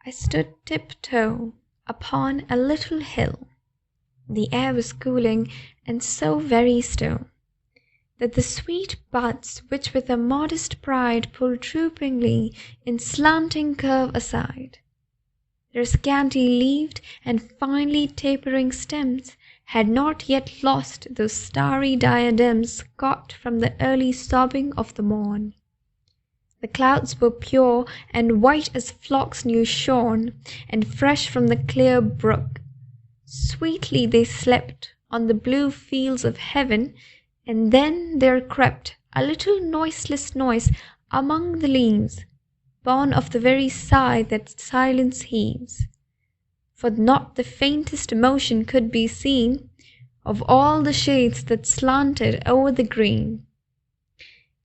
I stood tiptoe upon a little hill. The air was cooling and so very still, that the sweet buds which with a modest pride pulled droopingly in slanting curve aside, their scanty-leaved and finely tapering stems had not yet lost those starry diadems got from the early sobbing of the morn. The clouds were pure and white as phlox new shorn, and fresh from the clear brook. Sweetly they slept on the blue fields of heaven, and then there crept a little noiseless noise among the leaves, born of the very sigh that silence heaves. For not the faintest motion could be seen of all the shades that slanted o'er the green.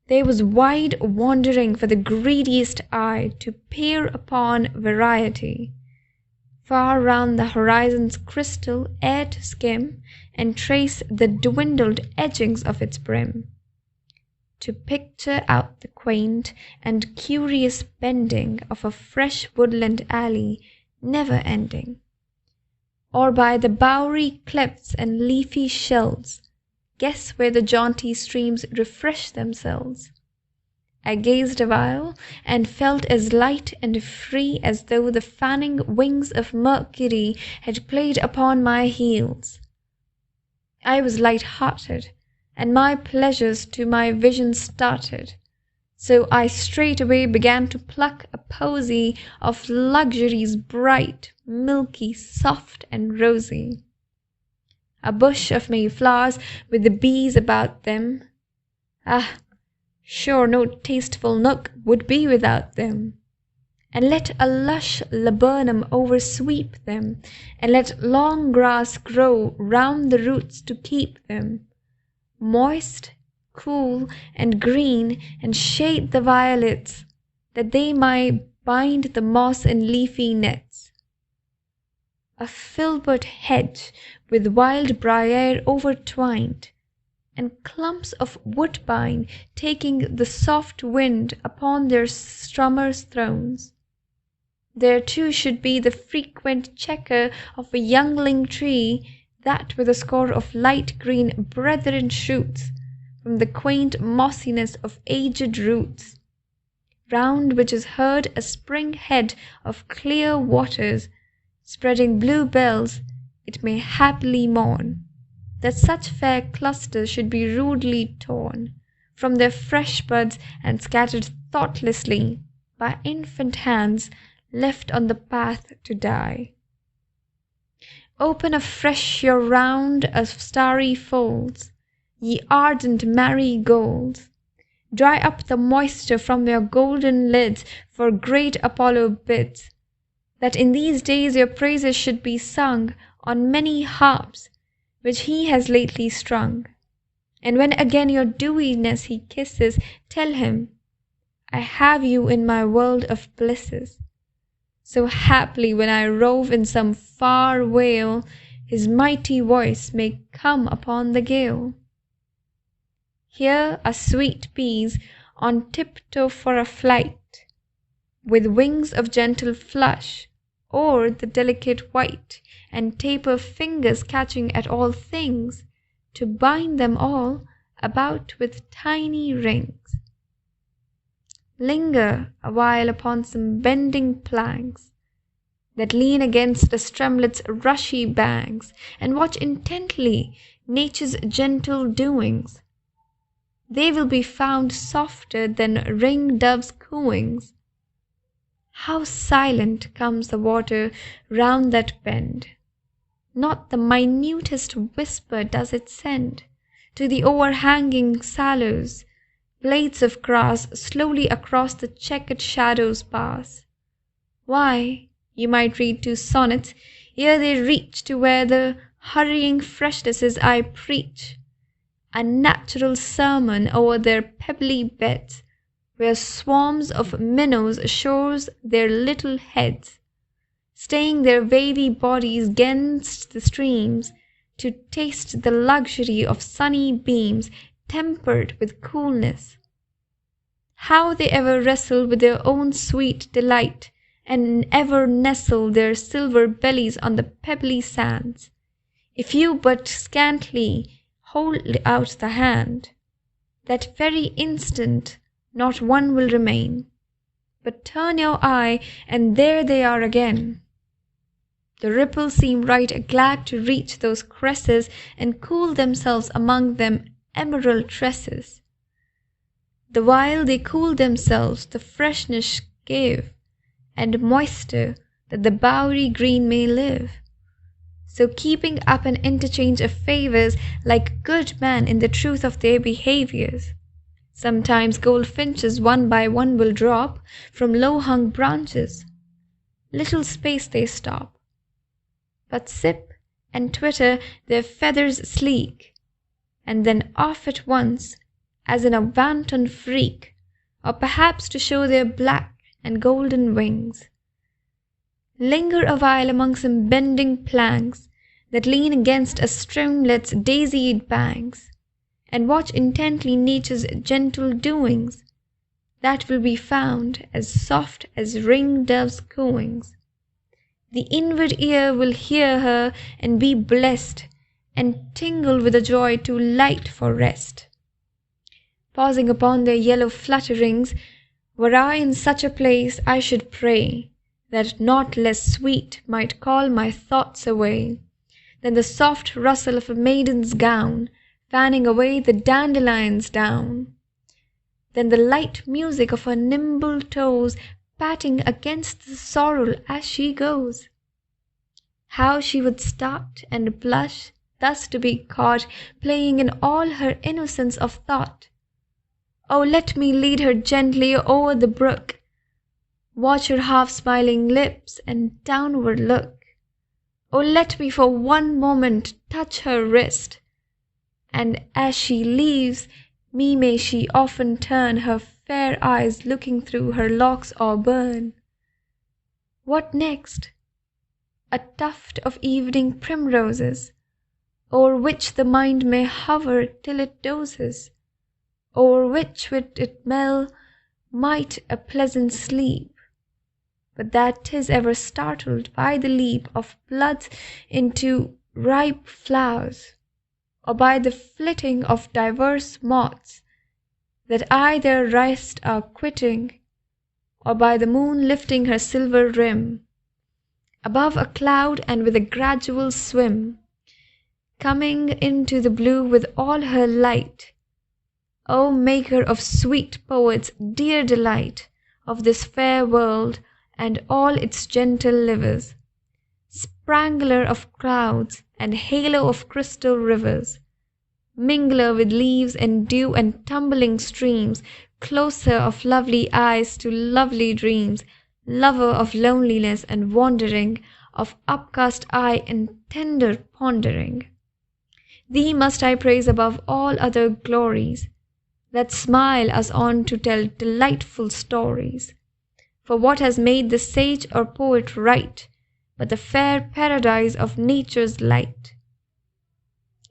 There was wide wandering for the greediest eye to peer upon variety, far round the horizon's crystal air to skim and trace the dwindled edgings of its brim, to picture out the quaint and curious bending of a fresh woodland alley never ending, or by the bowery clefts and leafy shells guess where the jaunty streams refresh themselves. I gazed awhile, and felt as light and free as though the fanning wings of Mercury had played upon my heels. I was light-hearted, and my pleasures to my vision started, so I straightway began to pluck a posy of luxuries bright, milky, soft, and rosy. A bush of Mayflowers with the bees about them. Ah, sure no tasteful nook would be without them. And let a lush laburnum oversweep them, and let long grass grow round the roots to keep them moist, cool, and green, and shade the violets, that they may bind the moss in leafy nets. A filbert hedge with wild briar overtwined, and clumps of woodbine taking the soft wind upon their strummers' thrones. There too should be the frequent chequer of a youngling tree, that with a score of light green brethren shoots from the quaint mossiness of aged roots, round which is heard a spring head of clear waters, spreading blue bells. It may happily mourn that such fair clusters should be rudely torn from their fresh buds and scattered thoughtlessly by infant hands left on the path to die. Open afresh your round of starry folds, ye ardent marigolds. Dry up the moisture from your golden lids, for great Apollo bids that in these days your praises should be sung on many harps which he has lately strung. And when again your dewiness he kisses, tell him, I have you in my world of blisses. So haply when I rove in some far vale, his mighty voice may come upon the gale. Here are sweet peas on tiptoe for a flight, with wings of gentle flush, or the delicate white, and taper fingers catching at all things, to bind them all about with tiny rings. Linger awhile upon some bending planks that lean against the streamlet's rushy banks, and watch intently nature's gentle doings. They will be found softer than ring-doves' cooings. How silent comes the water round that bend! Not the minutest whisper does it send to the overhanging sallows. Blades of grass slowly across the checkered shadows pass. Why, you might read 2 sonnets ere they reach to where the hurrying freshnesses I preach, a natural sermon o'er their pebbly beds, where swarms of minnows shows their little heads, staying their wavy bodies 'gainst the streams, to taste the luxury of sunny beams tempered with coolness. How they ever wrestle with their own sweet delight, and ever nestle their silver bellies on the pebbly sands. If you but scantly hold out the hand, that very instant not one will remain. But turn your eye, and there they are again. The ripples seem right glad to reach those cresses and cool themselves among them emerald tresses. The while they cool themselves, the freshness give, and moisture, that the bowery green may live. So keeping up an interchange of favours, like good men in the truth of their behaviours. Sometimes goldfinches one by one will drop from low-hung branches. Little space they stop, but sip and twitter their feathers sleek, and then off at once, as in a wanton freak, or perhaps to show their black and golden wings. Linger awhile among some bending planks that lean against a streamlet's daisied banks, and watch intently nature's gentle doings, that will be found as soft as ring-doves' cooings. The inward ear will hear her and be blessed, and tingle with a joy too light for rest. Pausing upon their yellow flutterings, were I in such a place, I should pray that naught less sweet might call my thoughts away than the soft rustle of a maiden's gown, fanning away the dandelion's down, than the light music of her nimble toes patting against the sorrel as she goes. How she would start and blush thus to be caught playing in all her innocence of thought. Oh, let me lead her gently o'er the brook, watch her half-smiling lips and downward look. Oh, let me for one moment touch her wrist, and as she leaves me may she often turn her fair eyes looking through her locks auburn. What next? A tuft of evening primroses, o'er which the mind may hover till it dozes, o'er which with it might a pleasant sleep, but that 'tis ever startled by the leap of buds into ripe flowers, or by the flitting of diverse moths that I their rest are quitting, or by the moon lifting her silver rim above a cloud and with a gradual swim, coming into the blue with all her light. O maker of sweet poets, dear delight of this fair world and all its gentle livers, sprangler of clouds and halo of crystal rivers, mingler with leaves and dew and tumbling streams, closer of lovely eyes to lovely dreams, lover of loneliness and wandering, of upcast eye and tender pondering. Thee must I praise above all other glories, that smile us on to tell delightful stories. For what has made the sage or poet write but the fair paradise of nature's light?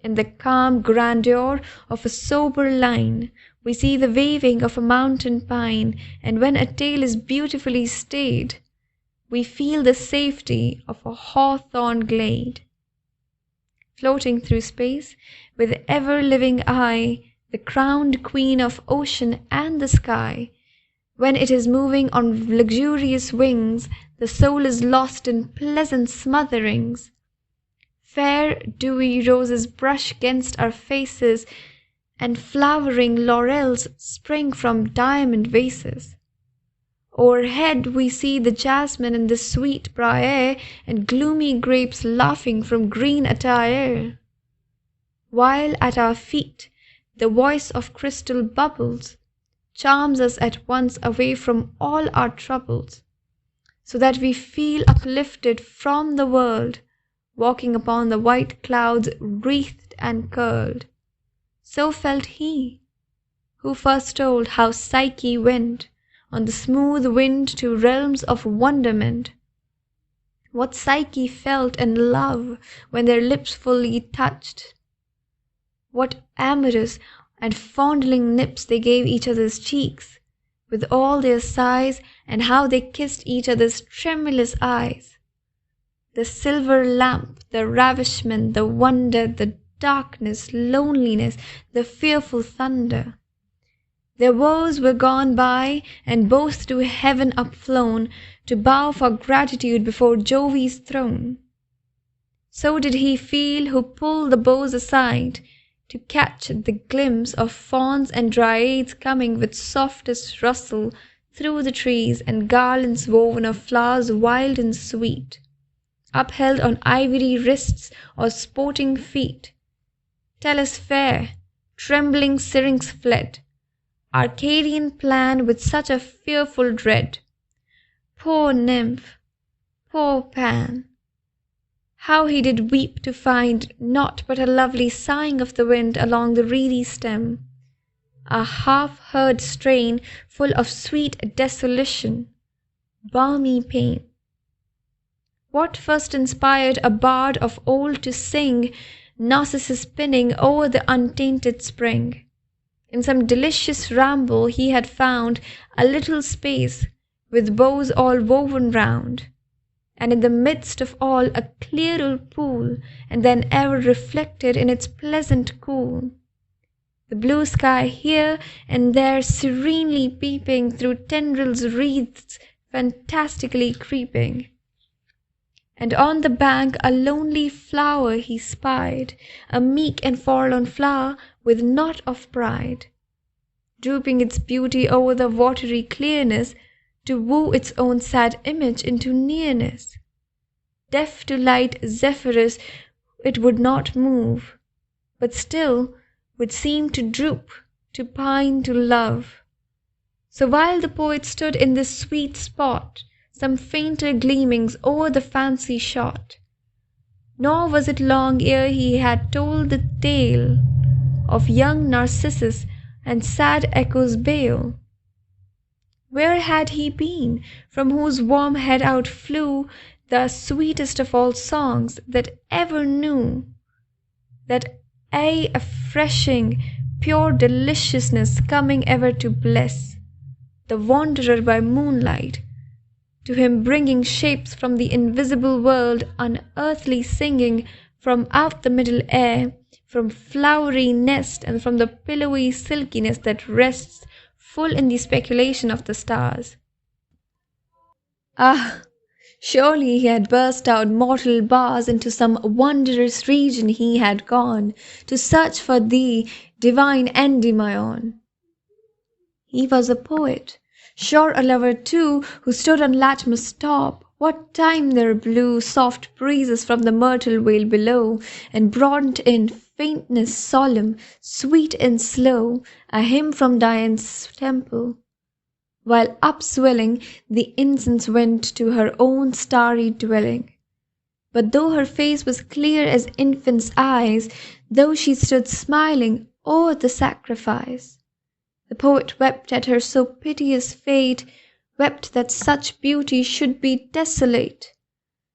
In the calm grandeur of a sober line, we see the waving of a mountain pine, and when a tale is beautifully stayed, we feel the safety of a hawthorn glade. Floating through space with ever-living eye, the crowned queen of ocean and the sky, when it is moving on luxurious wings, the soul is lost in pleasant smotherings. Fair dewy roses brush against our faces, and flowering laurels spring from diamond vases. O'erhead we see the jasmine and the sweet briar, and gloomy grapes laughing from green attire, while at our feet the voice of crystal bubbles charms us at once away from all our troubles, so that we feel uplifted from the world, walking upon the white clouds wreathed and curled. So felt he who first told how Psyche went on the smooth wind to realms of wonderment. What Psyche felt and love when their lips fully touched, what amorous and fondling nips they gave each other's cheeks, with all their sighs, and how they kissed each other's tremulous eyes. The silver lamp, the ravishment, the wonder, the darkness, loneliness, the fearful thunder. Their woes were gone by, and both to heaven upflown, to bow for gratitude before Jove's throne. So did he feel who pulled the boughs aside, to catch the glimpse of fauns and dryads coming with softest rustle through the trees, and garlands woven of flowers wild and sweet, upheld on ivory wrists or sporting feet. Tellus fair, trembling Syrinx fled, Arcadian plan with such a fearful dread. Poor nymph, poor Pan! How he did weep to find naught but a lovely sighing of the wind along the reedy stem, a half-heard strain full of sweet desolation, balmy pain. What first inspired a bard of old to sing Narcissus spinning o'er the untainted spring? In some delicious ramble he had found a little space with boughs all woven round, and in the midst of all a clearer pool, and then ever reflected in its pleasant cool. The blue sky here and there serenely peeping through tendrils wreaths fantastically creeping. And on the bank a lonely flower he spied, a meek and forlorn flower with naught of pride, drooping its beauty o'er the watery clearness, to woo its own sad image into nearness. Deaf to light Zephyrus it would not move, but still would seem to droop, to pine, to love. So while the poet stood in this sweet spot, some fainter gleamings o'er the fancy shot. Nor was it long ere he had told the tale of young Narcissus and sad Echo's bale. Where had he been, from whose warm head outflew the sweetest of all songs that ever knew, that aye refreshing, pure deliciousness coming ever to bless the wanderer by moonlight, to him bringing shapes from the invisible world, unearthly singing from out the middle air, from flowery nest, and from the pillowy silkiness that rests full in the speculation of the stars. Ah, surely he had burst out mortal bars, into some wondrous region he had gone, to search for thee, divine Endymion. He was a poet, sure a lover too, who stood on Latmus' top, what time there blew soft breezes from the myrtle vale below, and brought in faintness solemn, sweet and slow, a hymn from Dian's temple, while upswelling the incense went to her own starry dwelling. But though her face was clear as infant's eyes, though she stood smiling o'er the sacrifice, the poet wept at her so piteous fate, wept that such beauty should be desolate.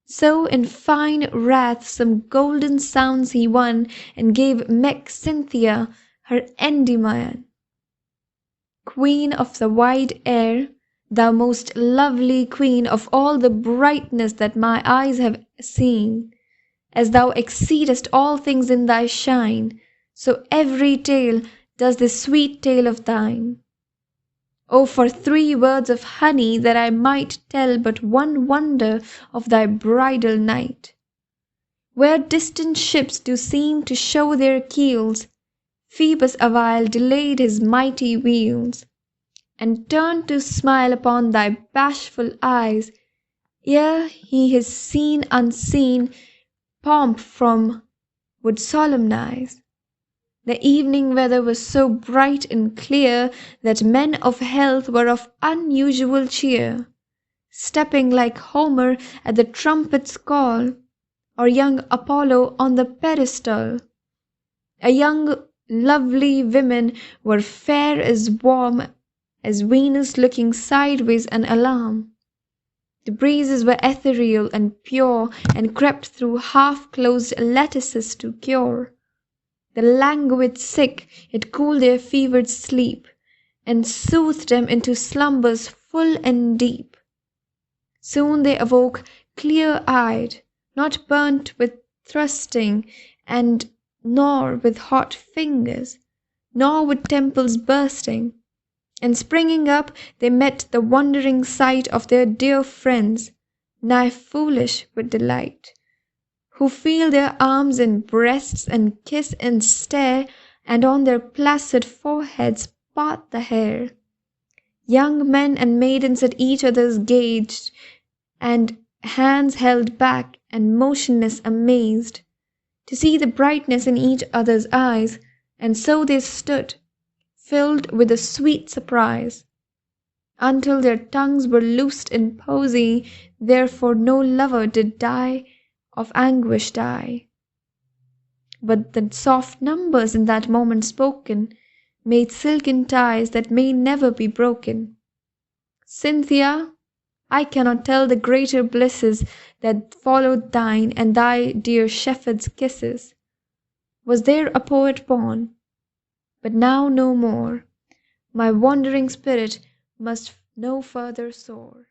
So in fine wrath some golden sounds he won, and gave meek Cynthia her Endymion. Queen of the wide air, thou most lovely queen of all the brightness that my eyes have seen, as thou exceedest all things in thy shine, so every tale does this sweet tale of thine. Oh, for 3 words of honey, that I might tell but one wonder of thy bridal night. Where distant ships do seem to show their keels, Phoebus awhile delayed his mighty wheels, and turned to smile upon thy bashful eyes, ere he his seen unseen pomp from would solemnize. The evening weather was so bright and clear that men of health were of unusual cheer, stepping like Homer at the trumpet's call, or young Apollo on the pedestal. A young lovely women were fair as warm as Venus looking sideways an alarm. The breezes were ethereal and pure, and crept through half-closed lattices to cure the languid sick, yet cool their fevered sleep, and soothed them into slumbers full and deep. Soon they awoke clear-eyed, not burnt with thrusting, and nor with hot fingers, nor with temples bursting. And springing up, they met the wondering sight of their dear friends, nigh foolish with delight, who feel their arms and breasts and kiss and stare, and on their placid foreheads part the hair. Young men and maidens at each other's gazed, and hands held back and motionless amazed, to see the brightness in each other's eyes, and so they stood, filled with a sweet surprise, until their tongues were loosed in poesy, therefore no lover did die of anguish die. But the soft numbers in that moment spoken made silken ties that may never be broken. Cynthia, I cannot tell the greater blisses that followed thine and thy dear shepherd's kisses. Was there a poet born? But now no more. My wandering spirit must no further soar.